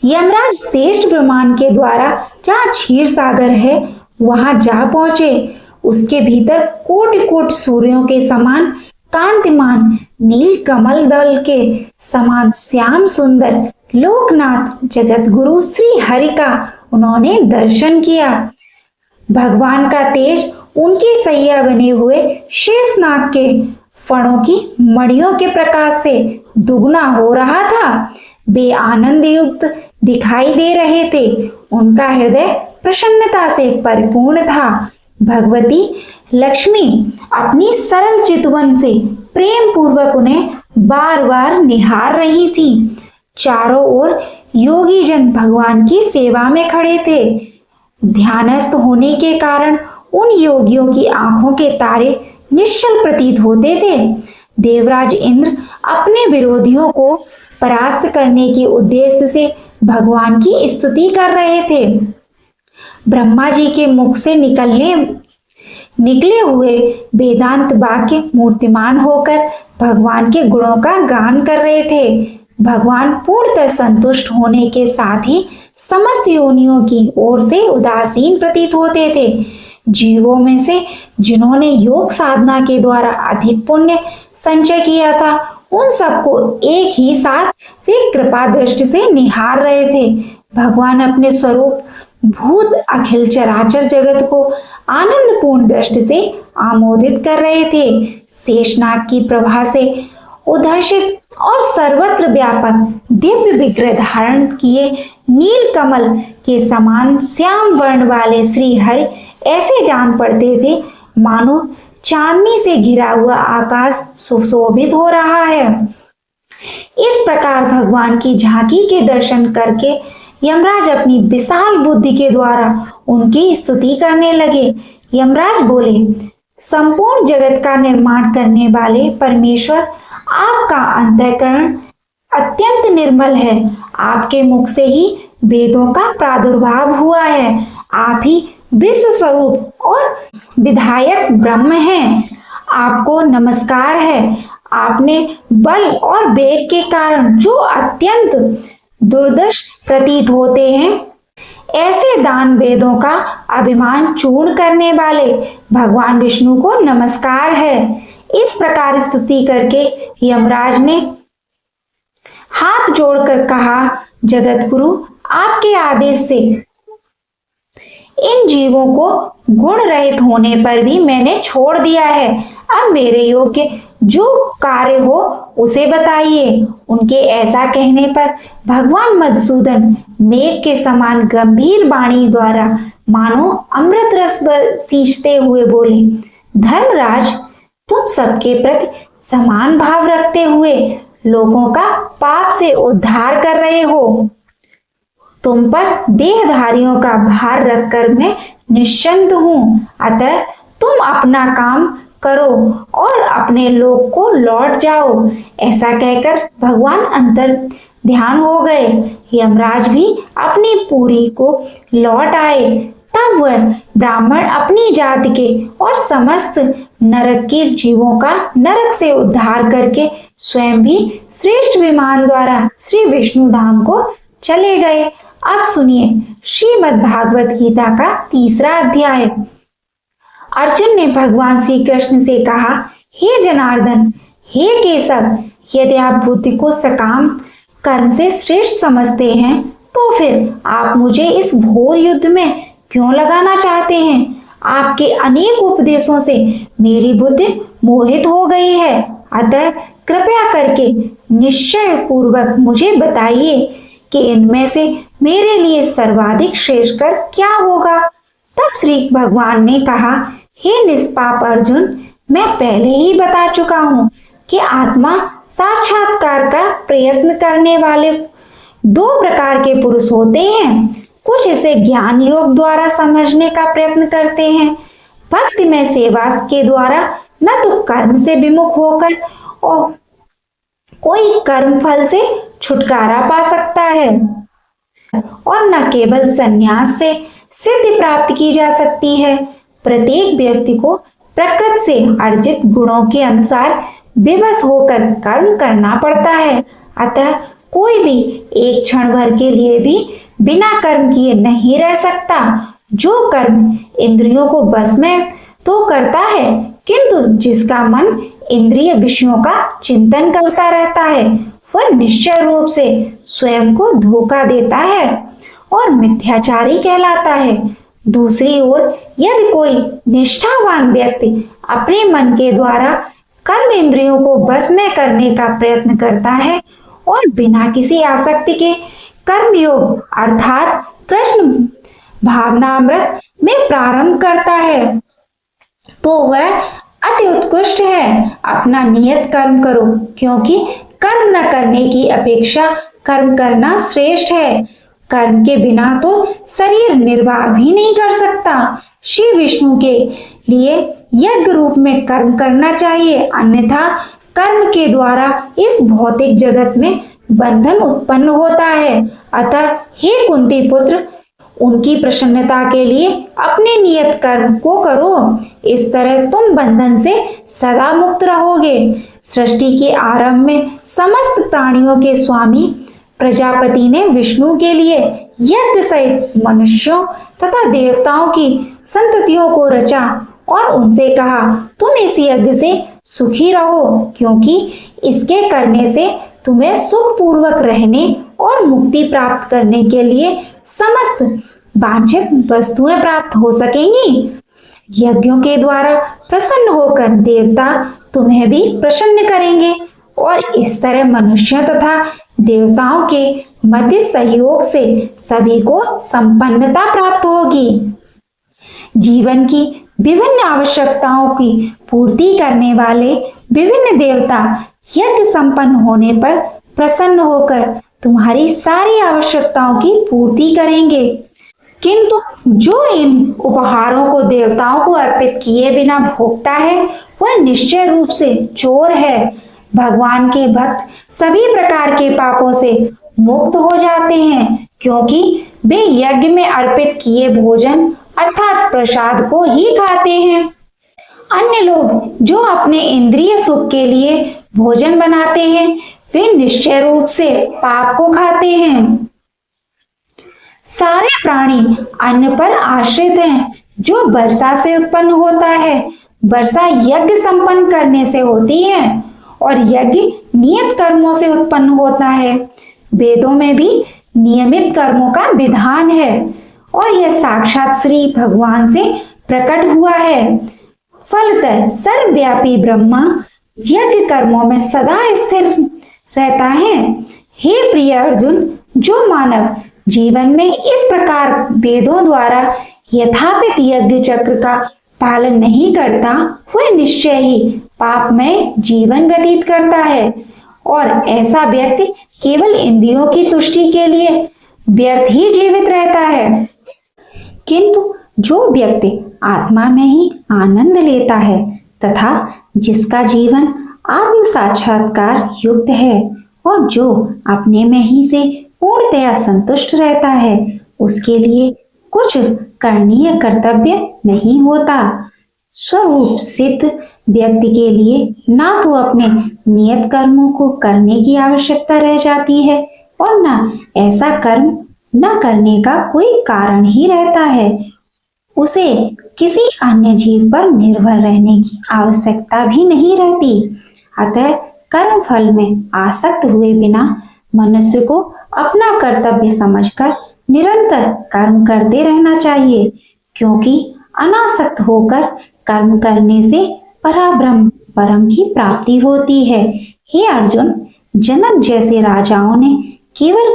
यमराज श्रेष्ठ ब्रह्मांड के द्वारा जहाँ क्षीर सागर है वहां जा पहुंचे। उसके भीतर कोटि कोटि सूर्यों के समान कांतिमान नील कमल दल के समान श्याम सुंदर लोकनाथ जगत गुरु श्री हरि का उन्होंने दर्शन किया। भगवान का तेज उनके सैया बने हुए शेषनाग के फणों की मणियों के प्रकाश से दुगना हो रहा था। वे आनंद युक्त दिखाई दे रहे थे। उनका हृदय प्रसन्नता से परिपूर्ण था। भगवती लक्ष्मी अपनी सरल चितवन से प्रेम पूर्वक उन्हें बार बार निहार रही थी। चारों ओर योगी जन भगवान की सेवा में खड़े थे। ध्यानस्थ होने के कारण उन योगियों की आंखों के तारे निश्चल प्रतीत होते थे। देवराज इंद्र अपने विरोधियों को परास्त करने के उद्देश्य से भगवान की स्तुति कर रहे थे। ब्रह्मा जी के मुख से निकले हुए वेदांत वाक्य मूर्तिमान होकर भगवान के गुणों का गान कर रहे थे। भगवान पूर्णतः संतुष्ट होने के साथ ही समस्त योनियों की ओर से उदासीन प्रतीत होते थे। जीवों में से जिन्होंने योग साधना के द्वारा अधिक पुण्य संचय किया था, उन सबको एक ही साथ वे कृपा दृष्टि से निहार रहे थे। भगवान अपने स्वरूप भूत अखिल चराचर जगत को आनंद पूर्ण दृष्टि से आमोदित कर रहे थे। शेषनाग की प्रभा से उदर्शित और सर्वत्र व्यापक दिव्य विग्रह धारण किए नील कमल के समान श्याम वर्ण वाले श्री हरि ऐसे जान पड़ते थे मानो चांदनी से घिरा हुआ आकाश सुशोभित हो रहा है। इस प्रकार भगवान की झांकी के दर्शन करके यमराज अपनी विशाल बुद्धि के द्वारा उनकी स्तुति करने लगे। यमराज बोले, संपूर्ण जगत का निर्माण करने वाले परमेश्वर, आपका अंतःकरण अत्यंत निर्मल है। आपके मुख से ही वेदों का प्रादुर्भाव हुआ है। आप ही विश्व स्वरूप और विधायक ब्रह्म हैं। आपको नमस्कार है। आपने बल और वेग के कारण जो अत्यंत दुर्दश प्रतीत होते हैं, ऐसे दान वेदों का अभिमान चूर्ण करने वाले भगवान विष्णु को नमस्कार है। इस प्रकार स्तुति करके यमराज ने हाथ जोड़कर कहा, जगत गुरु, आपके आदेश से इन जीवों को गुण रहित होने पर भी मैंने छोड़ दिया है। अब मेरे योग्य जो कार्य हो उसे बताइए। उनके ऐसा कहने पर भगवान मधुसूदन मेघ के समान गंभीर वाणी द्वारा मानो अमृत रस सींचते हुए बोले, धर्मराज, तुम सबके प्रति समान भाव रखते हुए लोगों का पाप से उद्धार कर रहे हो। तुम पर देहधारियों का भार रखकर मैं निश्चिंत हूँ। अतः तुम अपना काम करो और अपने लोक को लौट जाओ। ऐसा कहकर भगवान अंतर ध्यान हो गए। यमराज भी अपनी पुरी को लौट आए। तब वह ब्राह्मण अपनी जाति के और समस्त नरक के जीवों का नरक से उद्धार करके स्वयं भी श्रेष्ठ विमान द्वारा श्री विष्णु धाम को चले गए। अब सुनिए श्रीमद् भागवत गीता का 3रा अध्याय। अर्जुन ने भगवान श्री कृष्ण से कहा, हे जनार्दन, हे केशव, यदि आप बुद्धि को सकाम कर्म से श्रेष्ठ समझते हैं तो फिर आप मुझे इस घोर युद्ध में क्यों लगाना चाहते हैं? आपके अनेक उपदेशों से मेरी बुद्धि मोहित हो गई है। अतः कृपया करके निश्चय पूर्वक मुझे बताइए कि इनमें से मेरे लिए सर्वाधिक श्रेष्ठकर क्या होगा। तब श्री भगवान ने कहा, हे निष्पाप अर्जुन, मैं पहले ही बता चुका हूँ कि आत्मा साक्षात्कार का प्रयत्न करने वाले 2 प्रकार के पुरुष होते हैं। कुछ इसे ज्ञान योग द्वारा समझने का प्रयत्न करते हैं, भक्ति में सेवा के द्वारा, न तो कर्म से विमुख होकर और कोई कर्म फल से छुटकारा पा सकता है, और न केवल संन्यास से सिद्धि प्राप्त की जा सकती है। प्रत्येक व्यक्ति को प्रकृति से अर्जित गुणों के अनुसार विवश होकर कर्म करना पड़ता है। अतः कोई भी एक क्षण भर के लिए भी बिना कर्म किए नहीं रह सकता। जो कर्म इंद्रियों को बस में तो करता है, किंतु जिसका मन इंद्रिय विषयों का चिंतन करता रहता है, वह निश्चय रूप से स्वयं को धोखा देता है और मिथ्याचारी कहलाता है। दूसरी ओर यदि कोई निष्ठावान व्यक्ति अपने मन के द्वारा कर्म इंद्रियों को बस में करने का प्रयत्न करता है और बिना किसी आसक्ति के कर्मयोग अर्थात कृष्ण भावनामृत में प्रारंभ करता है, तो वह अति उत्कृष्ट है। अपना नियत कर्म करो, क्योंकि कर्म न करने की अपेक्षा कर्म करना श्रेष्ठ है। कर्म के बिना तो शरीर निर्वाह भी नहीं कर सकता। श्री विष्णु के लिए यज्ञ रूप में कर्म करना चाहिए, अन्यथा कर्म के द्वारा इस भौतिक जगत में बंधन उत्पन्न होता है। अतः हे कुंती पुत्र, उनकी प्रसन्नता के लिए अपने नियत कर्म को करो। इस तरह तुम बंधन से सदा मुक्त रहोगे। सृष्टि के आरंभ में समस्त प्राणियों के स्वामी प्रजापति ने विष्णु के लिए यज्ञ सहित मनुष्यों तथा देवताओं की संततियों को रचा और उनसे कहा, तुम इस यज्ञ से सुखी रहो, क्योंकि इसके करने से तुम्हें सुख पूर्वक रहने और मुक्ति प्राप्त करने के लिए समस्त वांछित वस्तुएं प्राप्त हो सकेंगी। यज्ञों के द्वारा प्रसन्न होकर देवता तुम्हें भी प्रसन्न करेंगे और इस तरह मनुष्यों तथा देवताओं के मध्य सहयोग से सभी को संपन्नता प्राप्त होगी। जीवन की विभिन्न आवश्यकताओं की पूर्ति करने वाले विभिन्न देवता यज्ञ संपन्न होने पर प्रसन्न होकर तुम्हारी सारी आवश्यकताओं की पूर्ति करेंगे। किंतु जो इन उपहारों को देवताओं को अर्पित किए बिना भोगता है वह निश्चय रूप से चोर है। भगवान के भक्त सभी प्रकार के पापों से मुक्त हो जाते हैं, क्योंकि वे यज्ञ में अर्पित किए भोजन अर्थात प्रसाद को ही खाते हैं। अन्य लोग जो अपने इंद्रिय सुख के लिए भोजन बनाते हैं वे निश्चय रूप से पाप को खाते हैं। सारे प्राणी अन्न पर आश्रित हैं, जो वर्षा से उत्पन्न होता है। वर्षा यज्ञ संपन्न करने से होती है और यज्ञ नियत कर्मों से उत्पन्न होता है। वेदों में भी नियमित कर्मों का विधान है और यह साक्षात श्री भगवान से प्रकट हुआ है। फलतः सर्वव्यापी ब्रह्मा यज्ञ कर्मों में सदा स्थिर रहता है। हे प्रिय अर्जुन, जो मानव जीवन में इस प्रकार वेदों द्वारा यथापित यज्ञ चक्र का पालन नहीं करता वह निश्चय ही पाप में जीवन व्यतीत करता है और ऐसा व्यक्ति केवल इंद्रियों की तुष्टि के लिए व्यर्थ ही जीवित रहता है। किंतु जो व्यक्ति आत्मा में ही आनंद लेता है तथा जिसका जीवन आत्म साक्षात्कार युक्त है और जो अपने में ही से पूर्णतया संतुष्ट रहता है, उसके लिए कुछ करणीय कर्तव्य नहीं होता। स्वरूप सिद्ध व्यक्ति के लिए ना तो अपने नियत कर्मों को करने की आवश्यकता रह जाती है और ना ऐसा कर्म न करने का कोई कारण ही रहता है। उसे किसी अन्य जीव पर निर्भर रहने की आवश्यकता भी नहीं रहती। अतः कर्म फल में आसक्त हुए बिना मनुष्य को अपना कर्तव्य समझकर निरंतर कर्म करते रहना चाहिए, क्योंकि अनासक्त होकर कर्म करने से पराब्रह्म परम की प्राप्ति होती है। हे अर्जुन, जनक जैसे राजाओं ने केवल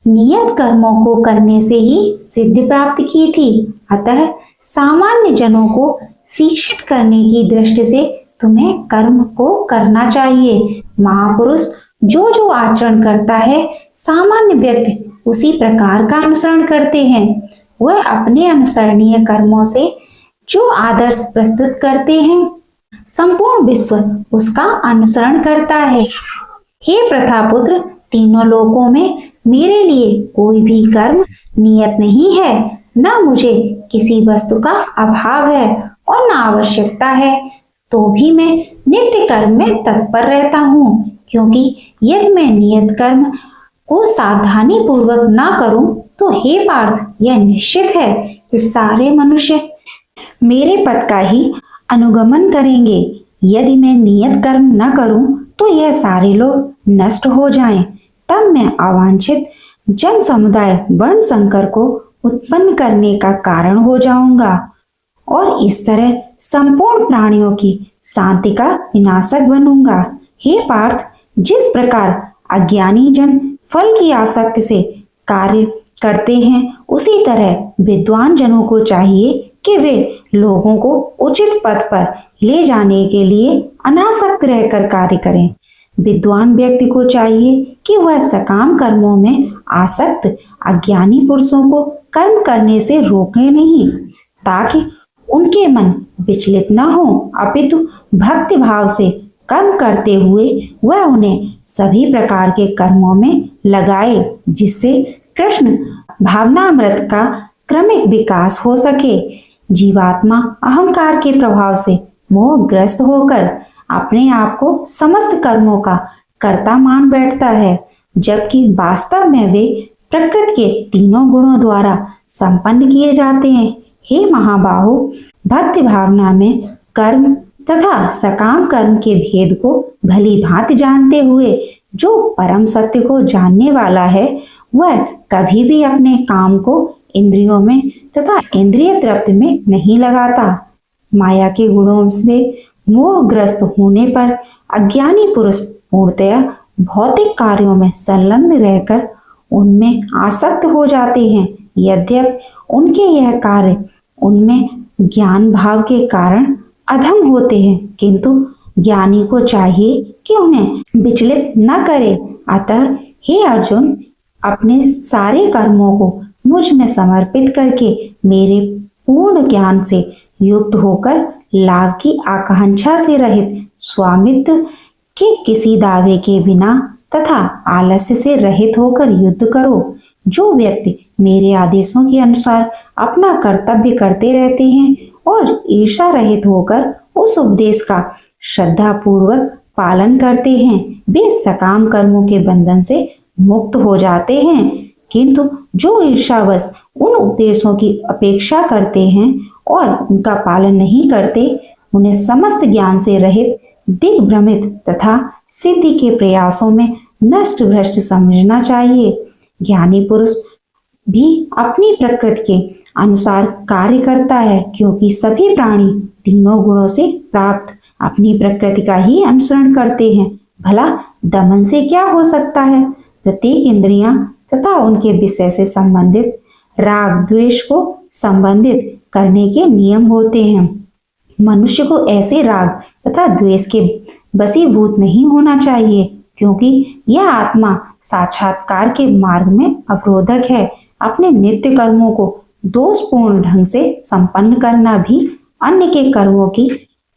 नियत कर्मों को करने से ही सिद्धि प्राप्त की थी। अतः सामान्य जनों को शिक्षित करने की दृष्टि से तुम्हें कर्म को करना चाहिए। महापुरुष जो जो आचरण करता है सामान्य व्यक्ति उसी प्रकार का अनुसरण करते हैं। वह अपने अनुसरणीय कर्मों से जो आदर्श प्रस्तुत करते हैं संपूर्ण विश्व उसका अनुसरण करता है। हे प्रथापुत्र, तीनों लोकों में मेरे लिए कोई भी कर्म नियत नहीं है, न मुझे किसी वस्तु का अभाव है और न आवश्यकता है, तो भी मैं नित्य कर्म में तत्पर रहता हूँ, क्योंकि यदि मैं नियत कर्म को सावधानी पूर्वक ना करूं तो हे पार्थ, यह निश्चित है कि सारे मनुष्य मेरे पद का ही अनुगमन करेंगे। यदि मैं नियत कर्म न करूं तो यह सारे लोग नष्ट हो जाएं, तब मैं अवांछित जन समुदाय वर्ण संकर को उत्पन्न करने का कारण हो जाऊंगा और इस तरह संपूर्ण प्राणियों की शांति का विनाशक बनूंगा। हे पार्थ, जिस प्रकार अज्ञानी जन फल की आसक्ति से कार्य करते हैं उसी तरह विद्वान जनों को चाहिए कि वे लोगों को उचित पथ पर ले जाने के लिए अनासक्त रहकर कार्य करें। विद्वान व्यक्ति को चाहिए कि वह सकाम कर्मों में आसक्त अज्ञानी पुरुषों को कर्म करने से रोके नहीं, ताकि उनके मन विचलित न हो, अपितु भक्ति भाव से कर्म करते हुए वह उन्हें सभी प्रकार के कर्मों में लगाए, जिससे कृष्ण भावनामृत का क्रमिक विकास हो सके। जीवात्मा अहंकार के प्रभाव से मोहग्रस्त होकर अपने आप को समस्त कर्मों का कर्ता मान बैठता है, जबकि वास्तव में वे प्रकृति के तीनों गुणों द्वारा संपन्न किए जाते हैं। हे महाबाहो, भक्ति भावना में कर्म तथा सकाम कर्म के भेद को भली भांति जानते हुए जो परम सत्य को जानने वाला है, वह कभी भी अपने काम को इंद्रियों में तथा इंद्रिय तृप्ति में नहीं लगाता। माया के गुणों से मोहग्रस्त होने पर अज्ञानी पुरुष पूर्णतया भौतिक कार्यों में संलग्न रहकर उनमें आसक्त हो जाते हैं। यद्यपि उनके यह कार्य उनमें ज्ञान भाव के कारण अधम होते हैं, किंतु ज्ञानी को चाहिए कि उन्हें विचलित न करे। अतः हे अर्जुन, अपने सारे कर्मों को मुझ में समर्पित करके मेरे पूर्ण ज्ञान से युक्त होकर लाभ की आकांक्षा से रहित, स्वामित्व के किसी दावे के बिना तथा आलस्य से रहित होकर युद्ध करो। जो व्यक्ति मेरे आदेशों के अनुसार अपना कर्तव्य करते रहते हैं और ईर्षा रहित होकर उस उपदेश का श्रद्धा पूर्वक पालन करते हैं, वे सकाम कर्मों के बंधन से मुक्त हो जाते हैं। किंतु जो ईर्षावश उन उपदेशों की अपेक्षा करते हैं और उनका पालन नहीं करते, उन्हें समस्त ज्ञान से रहित, दिग्भ्रमित तथा सिद्धि के प्रयासों में नष्ट भ्रष्ट समझना चाहिए। ज्ञानी पुरुष भी अपनी प्रकृति के अनुसार कार्य करता है, क्योंकि सभी प्राणी तीनों गुणों से प्राप्त अपनी प्रकृति का ही अनुसरण करते हैं। भला दमन से क्या हो सकता है? प्रत्येक इंद्रियां तथा उनके विषय से संबंधित राग द्वेष को संबंधित करने के नियम होते हैं। मनुष्य को ऐसे राग तथा द्वेष के वशीभूत नहीं होना चाहिए, क्योंकि यह आत्मा साक्षात्कार के मार्ग में अवरोधक है। अपने नित्य कर्मों को दोषपूर्ण ढंग से संपन्न करना भी अन्य के कर्मों की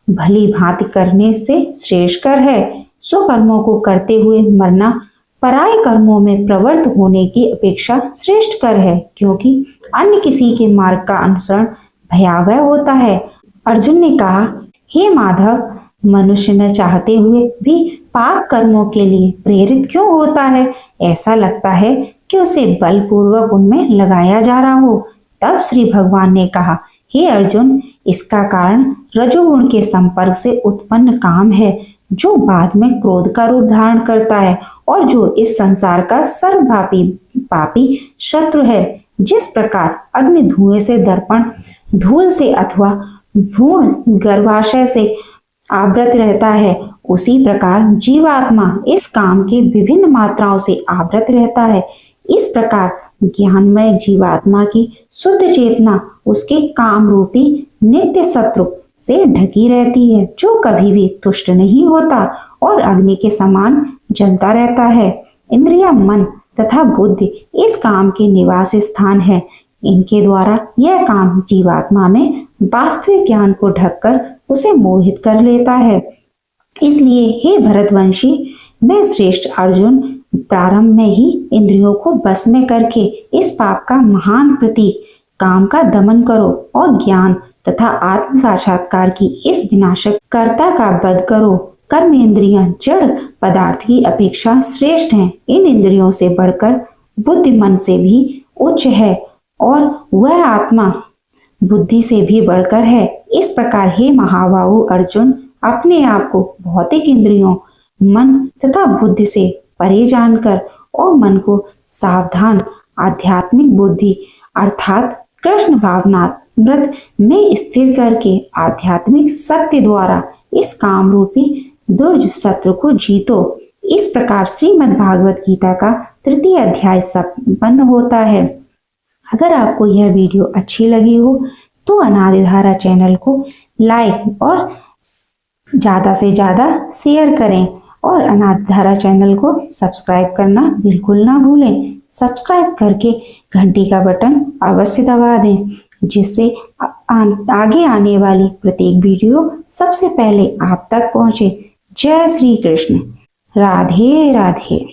भली भांति करने से श्रेष्ठकर है। स्वकर्मों को करते हुए मरना पराय कर्मों में प्रवृत्त होने की अपेक्षा श्रेष्ठकर है, क्योंकि अन्य किसी के मार्ग का अनुसरण भयावह होता है। अर्जुन ने कहा, हे माधव, मनुष्य न चाहते हुए भी पाप कर्मों के लिए प्रेरित क्यों होता है? ऐसा लगता है कि उसे बलपूर्वक उनमें लगाया जा रहा हो। तब श्री भगवान ने कहा, हे अर्जुन, इसका कारण रजोगुण के संपर्क से उत्पन्न काम है, जो बाद में क्रोध का रूप धारण करता है और जो इस संसार का सर्वव्यापी पापी शत्रु है। जिस प्रकार अग्नि धुएं से, दर्पण धूल से अथवा भ्रूण गर्भाशय से आवृत रहता है, उसी प्रकार जीवात्मा इस काम के विभिन्न मात्राओं से आवृत रहता है। इस प्रकार ज्ञानमय जीवात्मा की शुद्ध चेतना उसके काम रूपी नित्य शत्रु से ढकी रहती है, जो कभी भी तुष्ट नहीं होता और अग्नि के समान जलता रहता है। इंद्रिया, मन तथा बुद्धि इस काम के निवास स्थान है। इनके द्वारा यह काम जीवात्मा में वास्तविक ज्ञान को ढककर उसे मोहित कर लेता है। इसलिए हे भरतवंशी, मैं श्रेष्ठ अर्जुन, प्रारंभ में ही इंद्रियों को बस में करके इस पाप का महान प्रतीक काम का दमन करो और ज्ञान तथा आत्म साक्षात्कार की इस विनाशक कर्ता का वध करो। कर्म इंद्रियां जड़ पदार्थ की अपेक्षा श्रेष्ठ हैं। इन इंद्रियों से बढ़कर बुद्धि मन से भी उच्च है और वह आत्मा बुद्धि से भी बढ़कर है। इस प्रकार हे महाबाहु अर्जुन, अपने आप को भौतिक इंद्रियों, मन तथा बुद्धि से परे जानकर और मन को सावधान आध्यात्मिक बुद्धि अर्थात कृष्ण भावनामृत में स्थिर करके आध्यात्मिक सत्य द्वारा इस काम रूपी दुर्ज शत्रु को जीतो। इस प्रकार श्रीमद् भागवत गीता का 3य अध्याय संपन्न होता है। अगर आपको यह वीडियो अच्छी लगी हो तो अनादिधारा चैनल को लाइक और ज्यादा से ज्यादा शेयर करें। और अनाथ धारा चैनल को सब्सक्राइब करना बिल्कुल ना भूलें। सब्सक्राइब करके घंटी का बटन अवश्य दबा दें, जिससे आगे आने वाली प्रत्येक वीडियो सबसे पहले आप तक पहुंचे। जय श्री कृष्ण। राधे राधे।